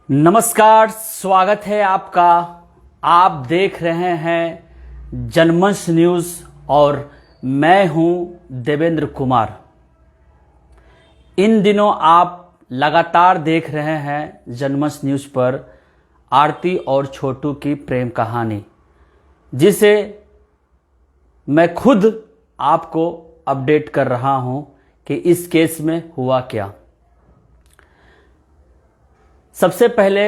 नमस्कार, स्वागत है आपका। आप देख रहे हैं जनमंच न्यूज़ और मैं हूं देवेंद्र कुमार। इन दिनों आप लगातार देख रहे हैं जनमंच न्यूज़ पर आरती और छोटू की प्रेम कहानी, जिसे मैं खुद आपको अपडेट कर रहा हूं कि इस केस में हुआ क्या। सबसे पहले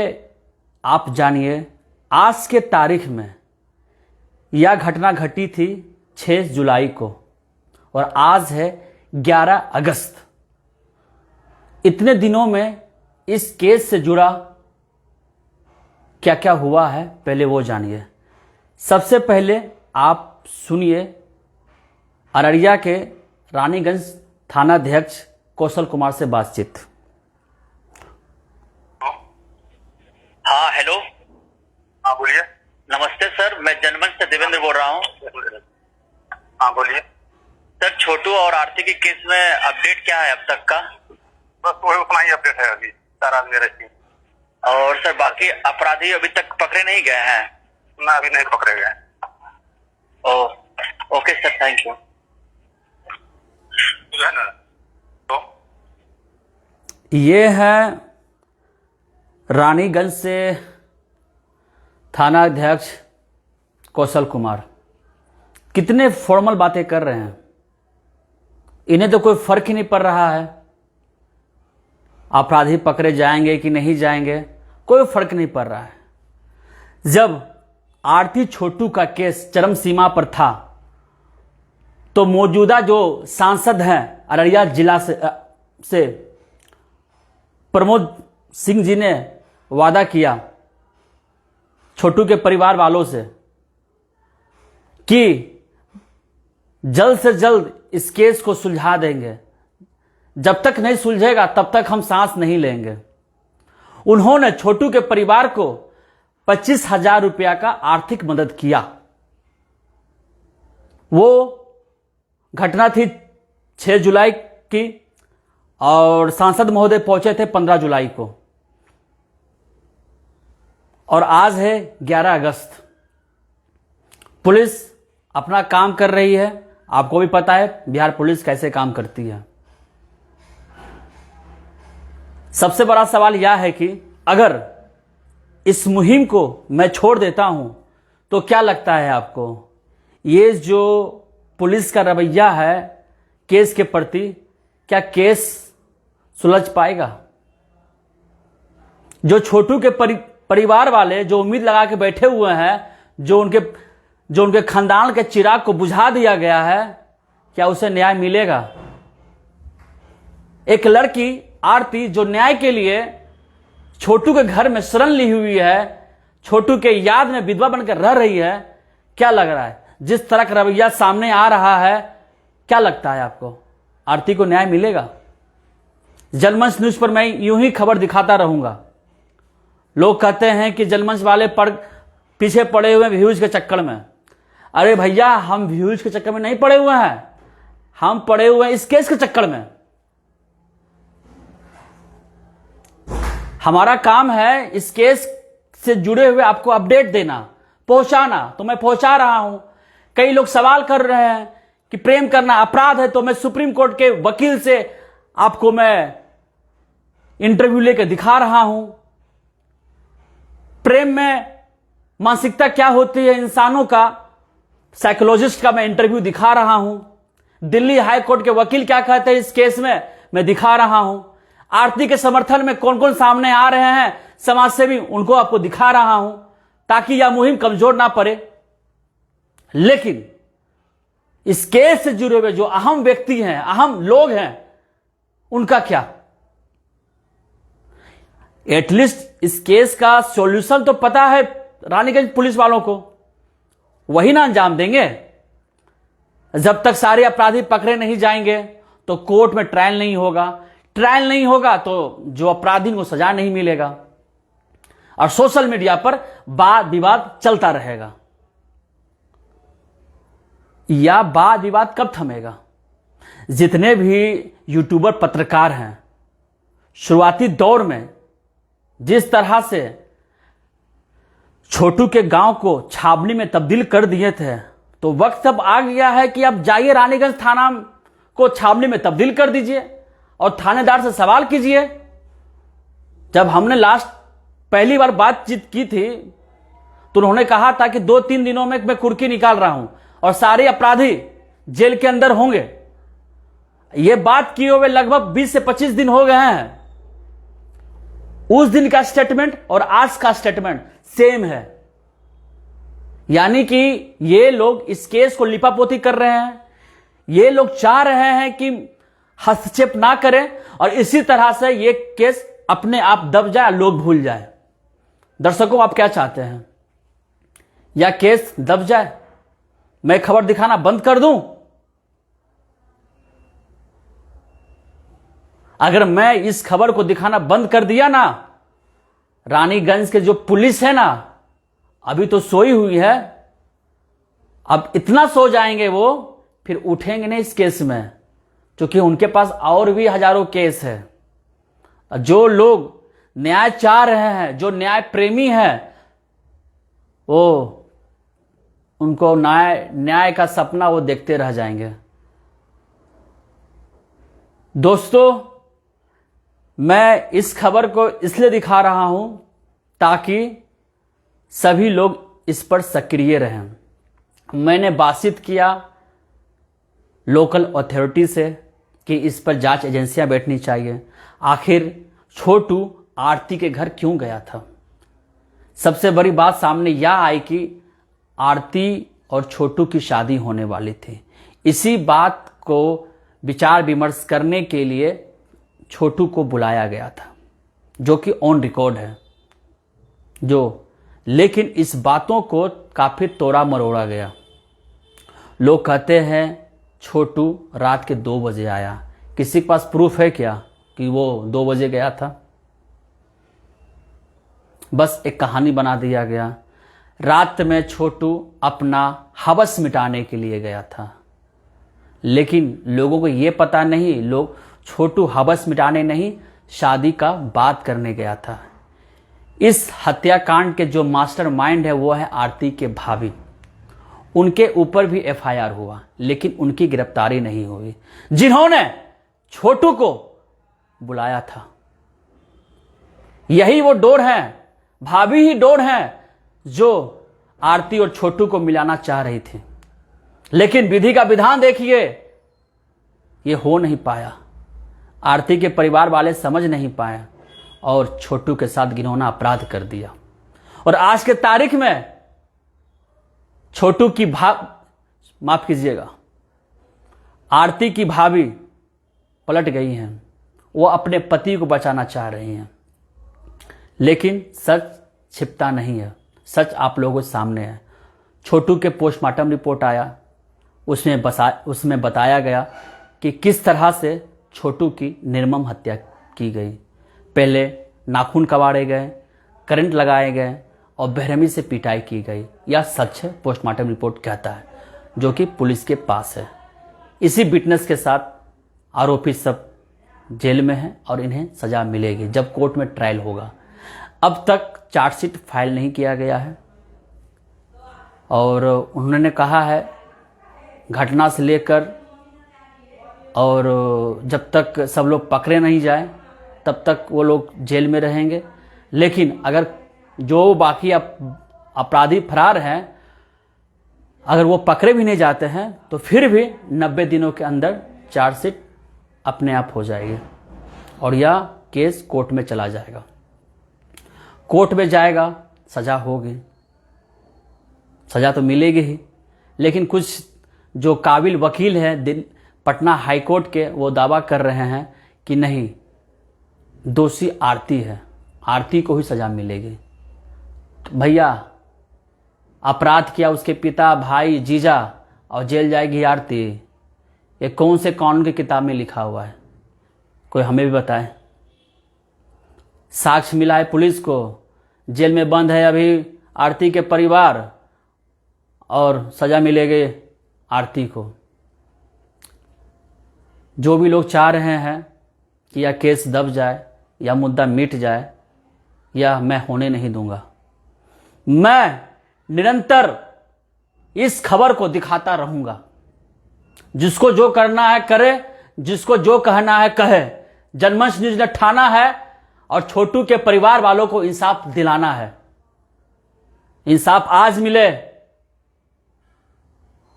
आप जानिए आज के तारीख में यह घटना घटी थी 6 जुलाई को और आज है 11 अगस्त। इतने दिनों में इस केस से जुड़ा क्या क्या हुआ है पहले वो जानिए। सबसे पहले आप सुनिए अररिया के रानीगंज थानाध्यक्ष कौशल कुमार से बातचीत। हाँ हेलो। हाँ बोलिए। नमस्ते सर, मैं जनमंच से देवेंद्र बोल रहा हूँ। हाँ बोलिए। सर, छोटू और आरती के केस में अपडेट क्या है अब तक का? बस वही उतना ही अपडेट है अभी सारा मेरे से। और सर बाकी अपराधी अभी तक पकड़े नहीं गए हैं? ना, अभी नहीं पकड़े गए। Okay sir, thank you. है ना, तो ये है रानीगंज से थानाध्यक्ष कौशल कुमार। कितने फॉर्मल बातें कर रहे हैं, इन्हें तो कोई फर्क ही नहीं पड़ रहा है। अपराधी पकड़े जाएंगे कि नहीं जाएंगे, कोई फर्क नहीं पड़ रहा है। जब आरती छोटू का केस चरम सीमा पर था तो मौजूदा जो सांसद हैं अररिया जिला से प्रमोद सिंह जी ने वादा किया छोटू के परिवार वालों से कि जल्द से जल्द इस केस को सुलझा देंगे। जब तक नहीं सुलझेगा तब तक हम सांस नहीं लेंगे। उन्होंने छोटू के परिवार को 25,000 रुपया का आर्थिक मदद किया। वो घटना थी 6 जुलाई की और सांसद महोदय पहुंचे थे 15 जुलाई को और आज है 11 अगस्त। पुलिस अपना काम कर रही है। आपको भी पता है बिहार पुलिस कैसे काम करती है। सबसे बड़ा सवाल यह है कि अगर इस मुहिम को मैं छोड़ देता हूं तो क्या लगता है आपको, ये जो पुलिस का रवैया है केस के प्रति, क्या केस सुलझ पाएगा? जो छोटू के परिवार वाले जो उम्मीद लगा के बैठे हुए हैं, जो उनके खानदान के चिराग को बुझा दिया गया है, क्या उसे न्याय मिलेगा? एक लड़की आरती जो न्याय के लिए छोटू के घर में शरण ली हुई है, छोटू के याद में विधवा बनकर रह रही है, क्या लग रहा है जिस तरह का रवैया सामने आ रहा है, क्या लगता है आपको आरती को न्याय मिलेगा? जनमंच न्यूज पर मैं यूं ही खबर दिखाता रहूंगा। लोग कहते हैं कि जनमंच वाले पीछे पड़े हुए व्यूज के चक्कर में। अरे भैया, हम व्यूज के चक्कर में नहीं पड़े हुए हैं, हम पड़े हुए हैं इस केस के चक्कर में। हमारा काम है इस केस से जुड़े हुए आपको अपडेट देना, पहुंचाना, तो मैं पहुंचा रहा हूं। कई लोग सवाल कर रहे हैं कि प्रेम करना अपराध है, तो मैं सुप्रीम कोर्ट के वकील से आपको मैं इंटरव्यू लेकर दिखा रहा हूं। प्रेम में मानसिकता क्या होती है इंसानों का, साइकोलॉजिस्ट का मैं इंटरव्यू दिखा रहा हूं। दिल्ली हाई कोर्ट के वकील क्या कहते हैं इस केस में, मैं दिखा रहा हूं। आरती के समर्थन में कौन कौन सामने आ रहे हैं समाजसेवी, उनको आपको दिखा रहा हूं ताकि यह मुहिम कमजोर ना पड़े। लेकिन इस केस से जुड़े हुए जो अहम व्यक्ति हैं, अहम लोग हैं, उनका क्या? एटलीस्ट इस केस का सॉल्यूशन तो पता है रानीगंज पुलिस वालों को, वही ना अंजाम देंगे। जब तक सारे अपराधी पकड़े नहीं जाएंगे तो कोर्ट में ट्रायल नहीं होगा, ट्रायल नहीं होगा तो जो अपराधी को सजा नहीं मिलेगा और सोशल मीडिया पर वाद विवाद चलता रहेगा। यह वाद विवाद कब थमेगा? जितने भी यूट्यूबर पत्रकार हैं, शुरुआती दौर में जिस तरह से छोटू के गांव को छावनी में तब्दील कर दिए थे, तो वक्त अब आ गया है कि अब जाइए रानीगंज थाना को छावनी में तब्दील कर दीजिए और थानेदार से सवाल कीजिए। जब हमने लास्ट पहली बार बातचीत की थी तो उन्होंने कहा था कि 2-3 दिनों में मैं कुर्की निकाल रहा हूं और सारे अपराधी जेल के अंदर होंगे। यह बात किए हुए लगभग 20 से 25 दिन हो गए हैं। उस दिन का स्टेटमेंट और आज का स्टेटमेंट सेम है, यानी कि ये लोग इस केस को लिपापोती कर रहे हैं। ये लोग चाह रहे हैं कि हस्तक्षेप ना करें और इसी तरह से ये केस अपने आप दब जाए, लोग भूल जाए। दर्शकों, आप क्या चाहते हैं? या केस दब जाए, मैं खबर दिखाना बंद कर दूं? अगर मैं इस खबर को दिखाना बंद कर दिया ना, रानीगंज के जो पुलिस है ना, अभी तो सोई हुई है, अब इतना सो जाएंगे वो, फिर उठेंगे नहीं इस केस में, क्योंकि उनके पास और भी हजारों केस है। जो लोग न्याय चाह रहे हैं, जो न्याय प्रेमी हैं, वो उनको न्याय का सपना वो देखते रह जाएंगे। दोस्तों, मैं इस खबर को इसलिए दिखा रहा हूं ताकि सभी लोग इस पर सक्रिय रहें। मैंने बातचीत किया लोकल अथॉरिटी से कि इस पर जांच एजेंसियां बैठनी चाहिए। आखिर छोटू आरती के घर क्यों गया था? सबसे बड़ी बात सामने यह आई कि आरती और छोटू की शादी होने वाली थी। इसी बात को विचार विमर्श करने के लिए छोटू को बुलाया गया था, जो कि ऑन रिकॉर्ड है। लेकिन इस बातों को काफी तोड़ा मरोड़ा गया। लोग कहते हैं छोटू रात के 2 बजे आया। किसी के पास प्रूफ है क्या कि वो 2 बजे गया था? बस एक कहानी बना दिया गया। रात में छोटू अपना हवस मिटाने के लिए गया था, लेकिन लोगों को यह पता नहीं, लोग छोटू हवस मिटाने नहीं, शादी का बात करने गया था। इस हत्याकांड के जो मास्टर माइंड है वो है आरती के भाभी। उनके ऊपर भी एफआईआर हुआ, लेकिन उनकी गिरफ्तारी नहीं हुई, जिन्होंने छोटू को बुलाया था। यही वो डोर है, भाभी ही डोर है जो आरती और छोटू को मिलाना चाह रही थी। लेकिन विधि का विधान देखिए, ये हो नहीं पाया। आरती के परिवार वाले समझ नहीं पाए और छोटू के साथ घिनौना अपराध कर दिया। और आज के तारीख में छोटू की माफ कीजिएगा, आरती की भाभी पलट गई हैं। वो अपने पति को बचाना चाह रही हैं, लेकिन सच छिपता नहीं है। सच आप लोगों के सामने है। छोटू के पोस्टमार्टम रिपोर्ट आया, उसमें बताया गया कि किस तरह से छोटू की निर्मम हत्या की गई। पहले नाखून कबाड़े गए, करंट लगाए गए और बेरहमी से पिटाई की गई। यह सच है, पोस्टमार्टम रिपोर्ट कहता है, जो कि पुलिस के पास है। इसी विटनेस के साथ आरोपी सब जेल में हैं और इन्हें सजा मिलेगी जब कोर्ट में ट्रायल होगा। अब तक चार्जशीट फाइल नहीं किया गया है और उन्होंने कहा है घटना से लेकर और जब तक सब लोग पकड़े नहीं जाए तब तक वो लोग जेल में रहेंगे। लेकिन अगर जो बाकी अपराधी फरार हैं, अगर वो पकड़े भी नहीं जाते हैं तो फिर भी 90 दिनों के अंदर चार्जशीट अपने आप हो जाएगी और यह केस कोर्ट में चला जाएगा। कोर्ट में जाएगा, सजा होगी, सजा तो मिलेगी ही। लेकिन कुछ जो काबिल वकील हैं पटना हाई कोर्ट के, वो दावा कर रहे हैं कि नहीं, दोषी आरती है, आरती को ही सजा मिलेगी। तो भैया, अपराध किया उसके पिता, भाई, जीजा और जेल जाएगी आरती। ये कौन से कानून की किताब में लिखा हुआ है? कोई हमें भी बताए। साक्ष्य मिला है पुलिस को, जेल में बंद है अभी आरती के परिवार और सजा मिलेगी आरती को। जो भी लोग चाह रहे हैं कि यह केस दब जाए या मुद्दा मिट जाए, यह मैं होने नहीं दूंगा। मैं निरंतर इस खबर को दिखाता रहूंगा। जिसको जो करना है करे, जिसको जो कहना है कहे। जनमंच न्यूज ने ठाना है और छोटू के परिवार वालों को इंसाफ दिलाना है। इंसाफ आज मिले,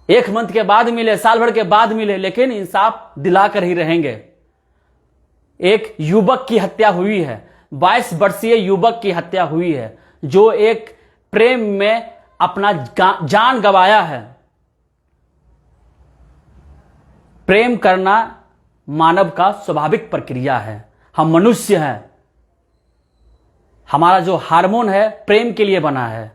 1 मंथ के बाद मिले, साल भर के बाद मिले, लेकिन इंसाफ दिलाकर ही रहेंगे। एक युवक की हत्या हुई है, 22 वर्षीय युवक की हत्या हुई है, जो एक प्रेम में अपना जान गंवाया है। प्रेम करना मानव का स्वाभाविक प्रक्रिया है। हम मनुष्य हैं। हमारा जो हार्मोन है प्रेम के लिए बना है।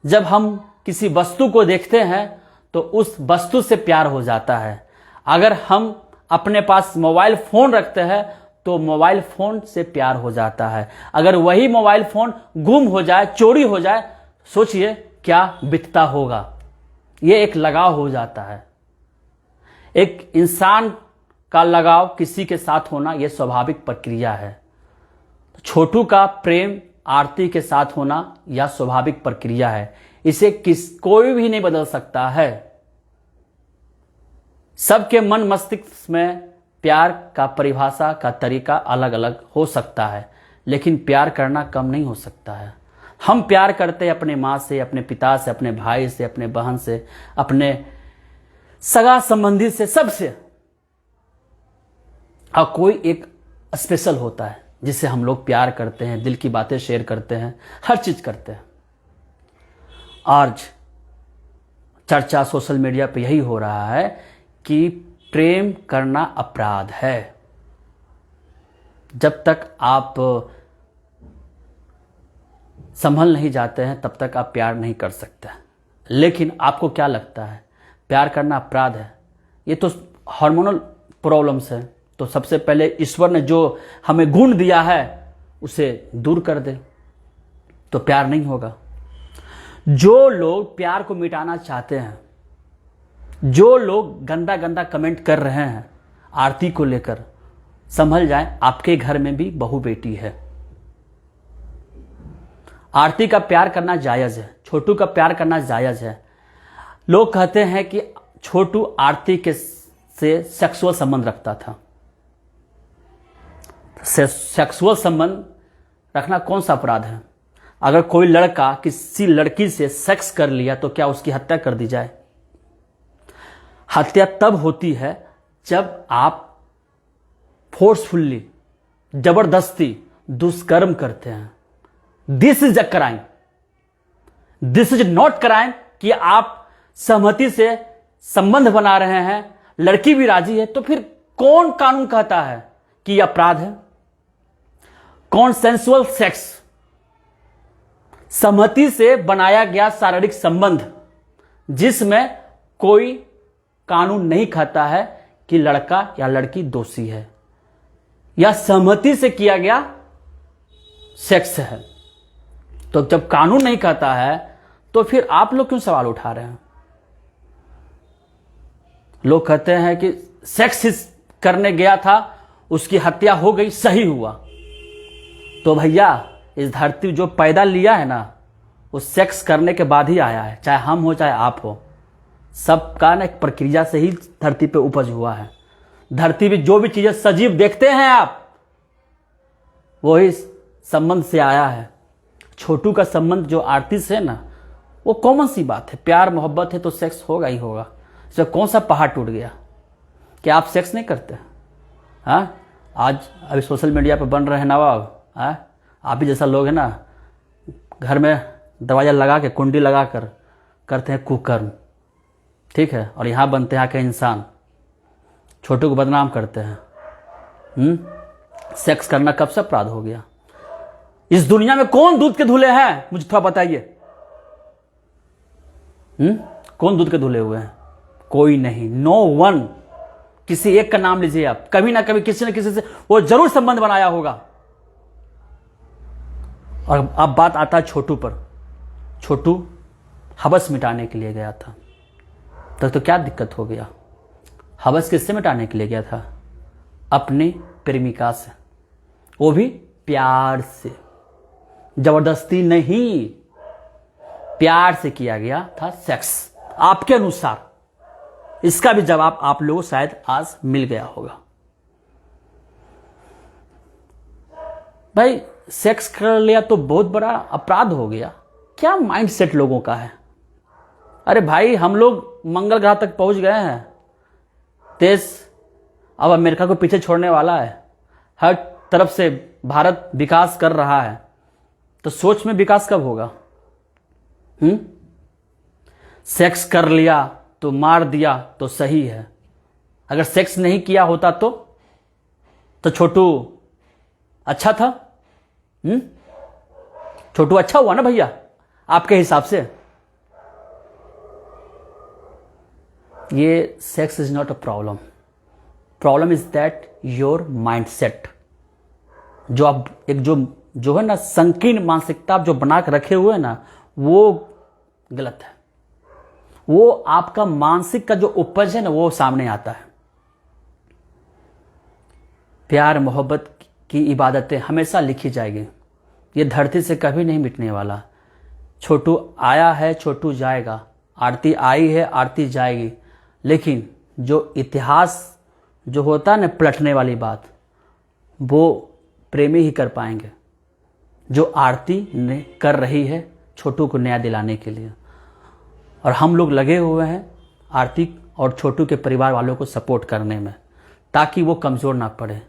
जब हम किसी वस्तु को देखते हैं तो उस वस्तु से प्यार हो जाता है। अगर हम अपने पास मोबाइल फोन रखते हैं तो मोबाइल फोन से प्यार हो जाता है। अगर वही मोबाइल फोन गुम हो जाए, चोरी हो जाए, सोचिए क्या बीतता होगा। यह एक लगाव हो जाता है। एक इंसान का लगाव किसी के साथ होना यह स्वाभाविक प्रक्रिया है। छोटू का प्रेम आरती के साथ होना यह स्वाभाविक प्रक्रिया है। इसे कोई भी नहीं बदल सकता है। सबके मन मस्तिष्क में प्यार का परिभाषा का तरीका अलग अलग हो सकता है, लेकिन प्यार करना कम नहीं हो सकता है। हम प्यार करते हैं अपने माँ से, अपने पिता से, अपने भाई से, अपने बहन से, अपने सगा संबंधी से, सबसे। और कोई एक स्पेशल होता है जिससे हम लोग प्यार करते हैं, दिल की बातें शेयर करते हैं, हर चीज करते हैं। आज चर्चा सोशल मीडिया पे यही हो रहा है कि प्रेम करना अपराध है। जब तक आप संभल नहीं जाते हैं तब तक आप प्यार नहीं कर सकते। लेकिन आपको क्या लगता है प्यार करना अपराध है? ये तो हार्मोनल प्रॉब्लम्स है। तो सबसे पहले ईश्वर ने जो हमें गुण दिया है उसे दूर कर दे तो प्यार नहीं होगा। जो लोग प्यार को मिटाना चाहते हैं, जो लोग गंदा गंदा कमेंट कर रहे हैं आरती को लेकर, संभल जाएं, आपके घर में भी बहू बेटी है। आरती का प्यार करना जायज है, छोटू का प्यार करना जायज है। लोग कहते हैं कि छोटू आरती के से सेक्सुअल संबंध रखता था। सेक्सुअल संबंध रखना कौन सा अपराध है? अगर कोई लड़का किसी लड़की से सेक्स कर लिया तो क्या उसकी हत्या कर दी जाए? हत्या तब होती है जब आप फोर्सफुल्ली, जबरदस्ती दुष्कर्म करते हैं। This is a crime. This is not crime कि आप सहमति से संबंध बना रहे हैं, लड़की भी राजी है, तो फिर कौन कानून कहता है कि यह अपराध है? कॉन्सेंसुअल सेक्स, सहमति से बनाया गया शारीरिक संबंध, जिसमें कोई कानून नहीं कहता है कि लड़का या लड़की दोषी है, या सहमति से किया गया सेक्स है। तो जब कानून नहीं कहता है तो फिर आप लोग क्यों सवाल उठा रहे हैं? लोग कहते हैं कि सेक्स करने गया था, उसकी हत्या हो गई, सही हुआ। तो भैया इस धरती जो पैदा लिया है ना, वो सेक्स करने के बाद ही आया है, चाहे हम हो चाहे आप हो। सबका ना एक प्रक्रिया से ही धरती पे उपज हुआ है। धरती में जो भी चीजें सजीव देखते हैं आप, वही संबंध से आया है। छोटू का संबंध जो आरती से है ना, वो कॉमन सी बात है। प्यार मोहब्बत है तो सेक्स होगा ही होगा। इसमें कौन सा पहाड़ टूट गया? क्या आप सेक्स नहीं करते? हाँ, आज अभी सोशल मीडिया पे बन रहे हैं नवाब। हाँ, आप भी जैसा लोग है ना, घर में दरवाजा लगा के, कुंडी लगा कर करते हैं कुकर्म, ठीक है, और यहाँ बनते हैं आके इंसान, छोटू को बदनाम करते हैं। सेक्स करना कब से अपराध हो गया? इस दुनिया में कौन दूध के धुले हैं? मुझे थोड़ा बताइए। कौन दूध के धुले हुए हैं? कोई नहीं, नो वन। किसी एक का नाम लीजिए आप, कभी ना कभी किसी न किसी से वो जरूर संबंध बनाया होगा। और अब बात आता है छोटू पर। छोटू हवस मिटाने के लिए गया था, तो क्या दिक्कत हो गया? हवस किससे मिटाने के लिए गया था? अपनी प्रेमिका से, वो भी प्यार से। जबरदस्ती नहीं, प्यार से किया गया था सेक्स। आपके अनुसार इसका भी जवाब आप लोगों को शायद आज मिल गया होगा। भाई सेक्स कर लिया तो बहुत बड़ा अपराध हो गया, क्या माइंडसेट लोगों का है। अरे भाई हम लोग मंगल ग्रह तक पहुंच गए हैं, देश अब अमेरिका को पीछे छोड़ने वाला है, हर तरफ से भारत विकास कर रहा है, तो सोच में विकास कब होगा? सेक्स कर लिया तो मार दिया तो सही है, अगर सेक्स नहीं किया होता तो छोटू अच्छा था। छोटू अच्छा हुआ ना भैया आपके हिसाब से? ये sex is not a problem, problem is that your mindset. जो आप एक जो है ना संकीर्ण मानसिकता आप जो बना के रखे हुए हैं ना, वो गलत है। वो आपका मानसिक का जो उपज है ना, वो सामने आता है। प्यार मोहब्बत की इबादतें हमेशा लिखी जाएगी, ये धरती से कभी नहीं मिटने वाला। छोटू आया है, छोटू जाएगा, आरती आई है, आरती जाएगी, लेकिन जो इतिहास जो होता है ना पलटने वाली बात, वो प्रेमी ही कर पाएंगे, जो आरती ने कर रही है छोटू को न्याय दिलाने के लिए। और हम लोग लगे हुए हैं आरती और छोटू के परिवार वालों को सपोर्ट करने में, ताकि वो कमज़ोर ना पड़े।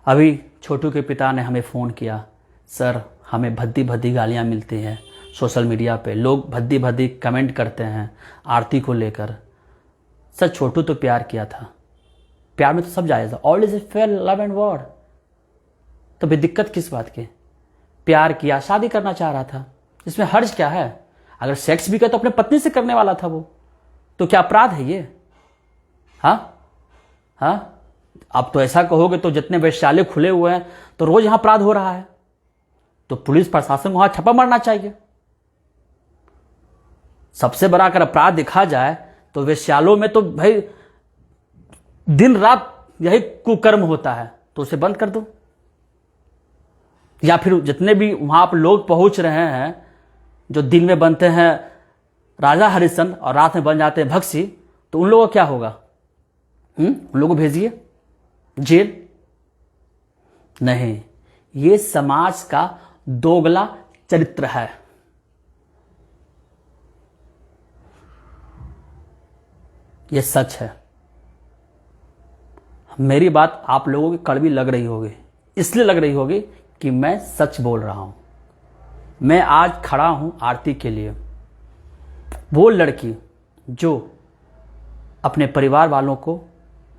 अभी छोटू के पिता ने हमें फ़ोन किया, सर हमें भद्दी भद्दी गालियाँ मिलती हैं सोशल मीडिया पे, लोग भद्दी भद्दी कमेंट करते हैं आरती को लेकर। सर छोटू तो प्यार किया था, प्यार में तो सब जायज़ है, all is a fair love and war, तो भी दिक्कत किस बात की? प्यार किया, शादी करना चाह रहा था, इसमें हर्ज क्या है? अगर सेक्स भी किया तो अपने पत्नी से करने वाला था वो, तो क्या अपराध है ये? हाँ अब तो ऐसा कहोगे तो जितने वैश्यालय खुले हुए हैं तो रोज यहां अपराध हो रहा है, तो पुलिस प्रशासन को वहां छापा मारना चाहिए। सबसे बड़ा अगर अपराध देखा जाए तो वैश्यालयों में तो भाई दिन रात यही कुकर्म होता है, तो उसे बंद कर दो। या फिर जितने भी वहां पर लोग पहुंच रहे हैं, जो दिन में बनते हैं राजा हरिश्चंद्र और रात में बन जाते हैं भक्सी, तो उन लोगों का क्या होगा? उन लोगों को भेजिए जेल। नहीं, ये समाज का दोगला चरित्र है। ये सच है। मेरी बात आप लोगों की कड़वी लग रही होगी, इसलिए लग रही होगी कि मैं सच बोल रहा हूं। मैं आज खड़ा हूं आरती के लिए, वो लड़की जो अपने परिवार वालों को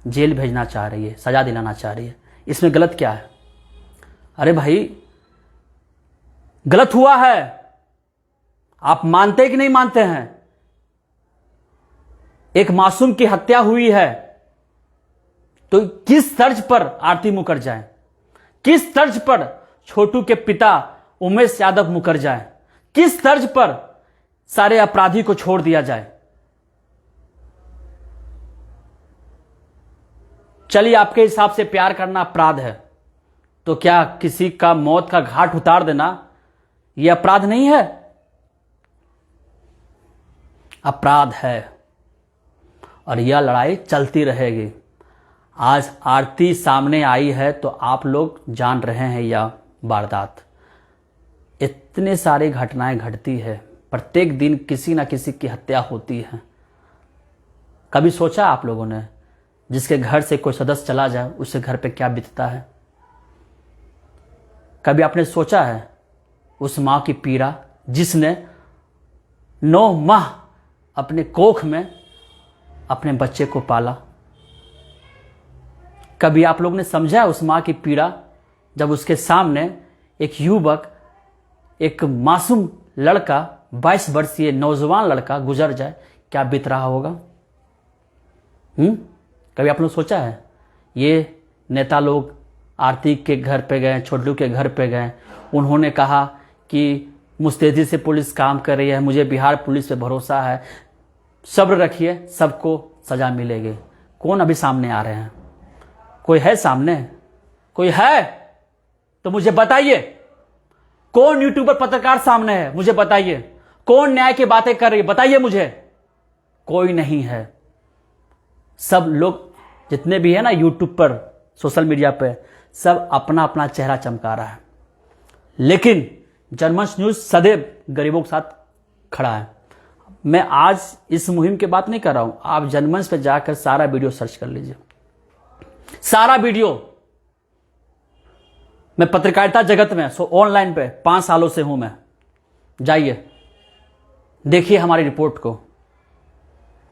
जेल भेजना चाह रही है, सजा दिलाना चाह रही है, इसमें गलत क्या है? अरे भाई गलत हुआ है, आप मानते हैं कि नहीं मानते हैं? एक मासूम की हत्या हुई है, तो किस तर्ज पर आरती मुकर जाए? किस तर्ज पर छोटू के पिता उमेश यादव मुकर जाए? किस तर्ज पर सारे अपराधी को छोड़ दिया जाए? चलिए आपके हिसाब से प्यार करना अपराध है, तो क्या किसी का मौत का घाट उतार देना यह अपराध नहीं है? अपराध है, और यह लड़ाई चलती रहेगी। आज आरती सामने आई है तो आप लोग जान रहे हैं यह वारदात। इतने सारी घटनाएं घटती है, प्रत्येक दिन किसी ना किसी की हत्या होती है। कभी सोचा आप लोगों ने जिसके घर से कोई सदस्य चला जाए उसके घर पे क्या बीतता है? कभी आपने सोचा है उस मां की पीड़ा जिसने 9 माह अपने कोख में अपने बच्चे को पाला? कभी आप लोग ने समझा उस मां की पीड़ा जब उसके सामने एक युवक, एक मासूम लड़का, 22 वर्षीय नौजवान लड़का गुजर जाए, क्या बीत रहा होगा? कभी आप लोग सोचा है? ये नेता लोग आरती के घर पे गए, छोटू के घर पे गए, उन्होंने कहा कि मुस्तैदी से पुलिस काम कर रही है, मुझे बिहार पुलिस पे भरोसा है, सब्र रखिए, सबको सजा मिलेगी। कौन अभी सामने आ रहे हैं? कोई है सामने? कोई है तो मुझे बताइए। कौन यूट्यूबर पत्रकार सामने है मुझे बताइए, कौन न्याय की बातें कर रही है बताइए मुझे। कोई नहीं है। सब लोग जितने भी है ना यूट्यूब पर, सोशल मीडिया पे, सब अपना अपना चेहरा चमका रहा है, लेकिन जनमंच न्यूज सदैव गरीबों के साथ खड़ा है। मैं आज इस मुहिम की बात नहीं कर रहा हूं, आप जनमंच पे जाकर सारा वीडियो सर्च कर लीजिए, सारा वीडियो। मैं पत्रकारिता जगत में ऑनलाइन पे 5 सालों से हूं मैं, जाइए देखिए हमारी रिपोर्ट को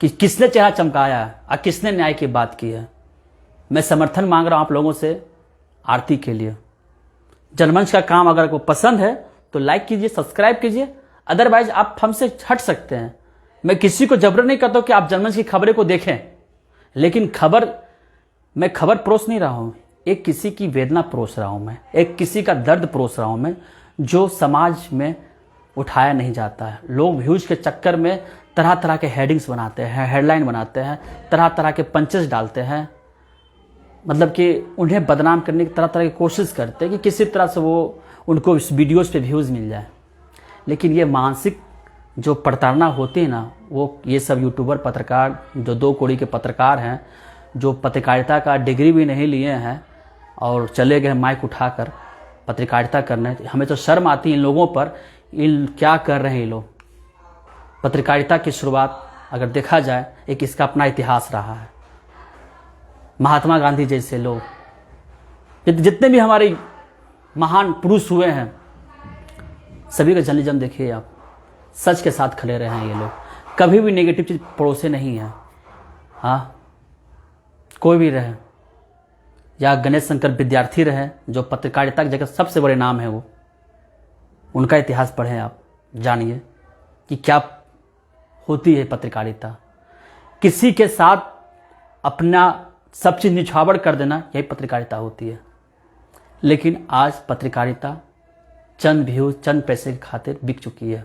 कि किसने चेहरा चमकाया है और किसने न्याय की बात की है। मैं समर्थन मांग रहा हूं आप लोगों से आरती के लिए। जनमंच का काम अगर आपको पसंद है तो लाइक कीजिए, सब्सक्राइब कीजिए, अदरवाइज आप हमसे हट सकते हैं। मैं किसी को जबरन नहीं करता हूं कि आप जनमंच की खबरें को देखें, लेकिन मैं खबर परोस नहीं रहा हूं, एक किसी की वेदना परोस रहा हूं, मैं एक किसी का दर्द परोस रहा हूं मैं, जो समाज में उठाया नहीं जाता है। लोग व्यूज के चक्कर में तरह तरह के हेडिंग्स बनाते हैं, हेडलाइन बनाते हैं, तरह तरह के पंचेस डालते हैं, मतलब कि उन्हें बदनाम करने की तरह तरह की कोशिश करते हैं कि किसी तरह से वो उनको इस वीडियोस पे व्यूज़ मिल जाए। लेकिन ये मानसिक जो प्रताड़ना होती है ना, वो ये सब यूट्यूबर पत्रकार जो 2 कौड़ी के पत्रकार हैं, जो पत्रकारिता का डिग्री भी नहीं लिए हैं और चले गए माइक उठाकर पत्रकारिता करने। हमें तो शर्म आती है इन लोगों पर, इन क्या कर रहे हैं ये लोग। पत्रकारिता की शुरुआत अगर देखा जाए, एक इसका अपना इतिहास रहा है। महात्मा गांधी जैसे लोग, जितने भी हमारे महान पुरुष हुए हैं, सभी का जर्नलिज्म देखिए आप, सच के साथ खड़े रहे हैं ये लोग, कभी भी नेगेटिव चीज परोसे नहीं है। हाँ, कोई भी रहे, या गणेश शंकर विद्यार्थी रहे जो पत्रकारिता की जगह सबसे बड़े नाम है, वो उनका इतिहास पढ़ें आप, जानिए कि क्या होती है पत्रकारिता। किसी के साथ अपना सब चीज निछावर कर देना, यही पत्रकारिता होती है। लेकिन आज पत्रकारिता चंद व्यूज, चंद पैसे की खातिर बिक चुकी है।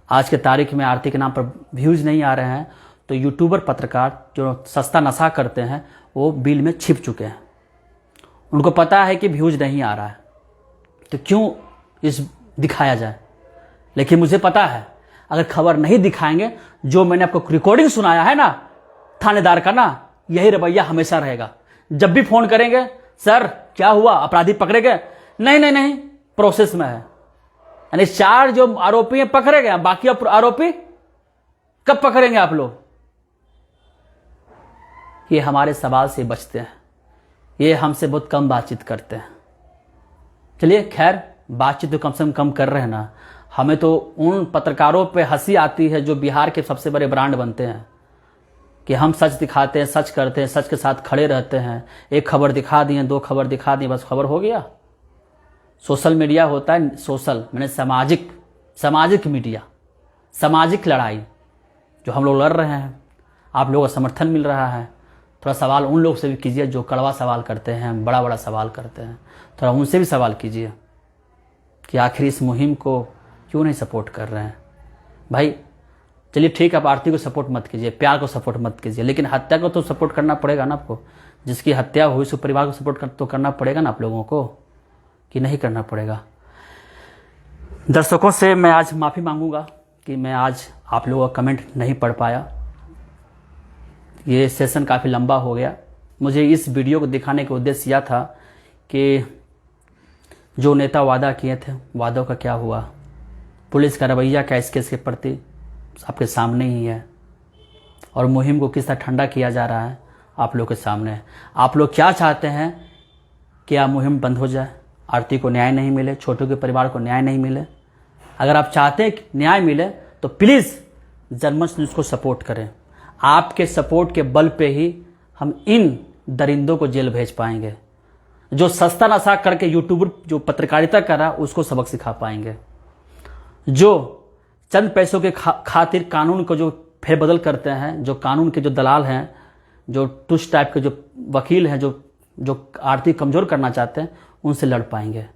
आज के तारीख में आरती के नाम पर व्यूज नहीं आ रहे हैं तो यूट्यूबर पत्रकार जो सस्ता नशा करते हैं वो बिल में छिप चुके हैं। उनको पता है कि व्यूज नहीं आ रहा है तो क्यों इस दिखाया जाए। लेकिन मुझे पता है अगर खबर नहीं दिखाएंगे, जो मैंने आपको रिकॉर्डिंग सुनाया है ना थानेदार का ना, यही रवैया हमेशा रहेगा। जब भी फोन करेंगे, सर क्या हुआ, अपराधी पकड़े गए? नहीं नहीं नहीं, प्रोसेस में है। यानी 4 जो आरोपी हैं पकड़े गए, बाकी आरोपी कब पकड़ेंगे आप लोग? ये हमारे सवाल से बचते हैं, ये हमसे बहुत कम बातचीत करते हैं। चलिए खैर, बातचीत तो कम से कम कर रहे हैं ना। हमें तो उन पत्रकारों पे हंसी आती है जो बिहार के सबसे बड़े ब्रांड बनते हैं कि हम सच दिखाते हैं, सच करते हैं, सच के साथ खड़े रहते हैं। एक खबर दिखा दिए, 2 खबर दिखा दी, बस खबर हो गया। सोशल मीडिया होता है, सोशल मैंने सामाजिक मीडिया, सामाजिक लड़ाई जो हम लोग लड़ रहे हैं, आप लोगों का समर्थन मिल रहा है। थोड़ा सवाल उन लोग से भी कीजिए जो कड़वा सवाल करते हैं, बड़ा बड़ा सवाल करते हैं, थोड़ा उनसे भी सवाल कीजिए कि आखिर इस मुहिम को क्यों नहीं सपोर्ट कर रहे हैं। भाई चलिए ठीक है, आप आरती को सपोर्ट मत कीजिए, प्यार को सपोर्ट मत कीजिए, लेकिन हत्या को तो सपोर्ट करना पड़ेगा ना आपको। जिसकी हत्या हुई उस परिवार को सपोर्ट तो करना पड़ेगा ना आप लोगों को, कि नहीं करना पड़ेगा। दर्शकों से मैं आज माफ़ी मांगूंगा कि मैं आज आप लोगों का कमेंट नहीं पढ़ पाया। ये सेशन काफ़ी लंबा हो गया। मुझे इस वीडियो को दिखाने का उद्देश्य यह था कि जो नेता वादा किए थे, वादों का क्या हुआ, पुलिस का रवैया क्या इस केस के प्रति आपके सामने ही है, और मुहिम को किस तरह ठंडा किया जा रहा है आप लोग के सामने है। आप लोग क्या चाहते हैं कि यह मुहिम बंद हो जाए, आरती को न्याय नहीं मिले, छोटू के परिवार को न्याय नहीं मिले? अगर आप चाहते हैं कि न्याय मिले तो प्लीज़ जनमंच न्यूज़ को सपोर्ट करें। आपके सपोर्ट के बल पे ही हम इन दरिंदों को जेल भेज पाएंगे। जो सस्ता नशा करके यूट्यूबर जो पत्रकारिता कर रहा है उसको सबक सिखा पाएंगे। जो चंद पैसों के खातिर कानून को जो फेरबदल करते हैं, जो कानून के जो दलाल हैं, जो टुस टाइप के जो वकील हैं, जो आरती कमज़ोर करना चाहते हैं, उनसे लड़ पाएंगे।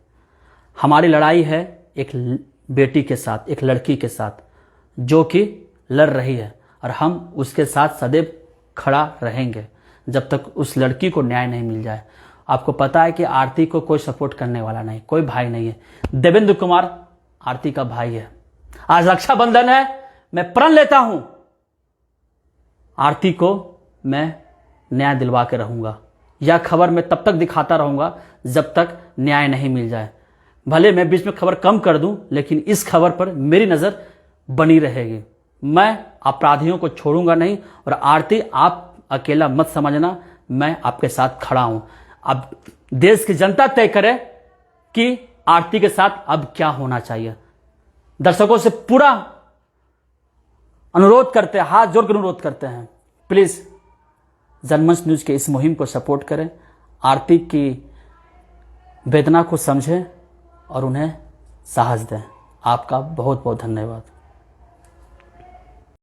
हमारी लड़ाई है एक बेटी के साथ, एक लड़की के साथ जो कि लड़ रही है, और हम उसके साथ सदैव खड़ा रहेंगे जब तक उस लड़की को न्याय नहीं मिल जाए। आपको पता है कि आरती को कोई सपोर्ट करने वाला नहीं, कोई भाई नहीं है। देवेंद्र कुमार आरती का भाई है। आज रक्षाबंधन है, मैं प्रण लेता हूं आरती को मैं न्याय दिलवा के रहूंगा। यह खबर मैं तब तक दिखाता रहूंगा जब तक न्याय नहीं मिल जाए। भले मैं बीच में खबर कम कर दूं, लेकिन इस खबर पर मेरी नजर बनी रहेगी। मैं अपराधियों को छोड़ूंगा नहीं। और आरती, आप अकेला मत समझना, मैं आपके साथ खड़ा हूं। अब देश की जनता तय करे कि आरती के साथ अब क्या होना चाहिए। दर्शकों से पूरा अनुरोध करते हैं, हाथ जोड़ कर अनुरोध करते हैं, प्लीज जनमंच न्यूज के इस मुहिम को सपोर्ट करें। आरती की वेदना को समझें और उन्हें साहस दें। आपका बहुत बहुत धन्यवाद।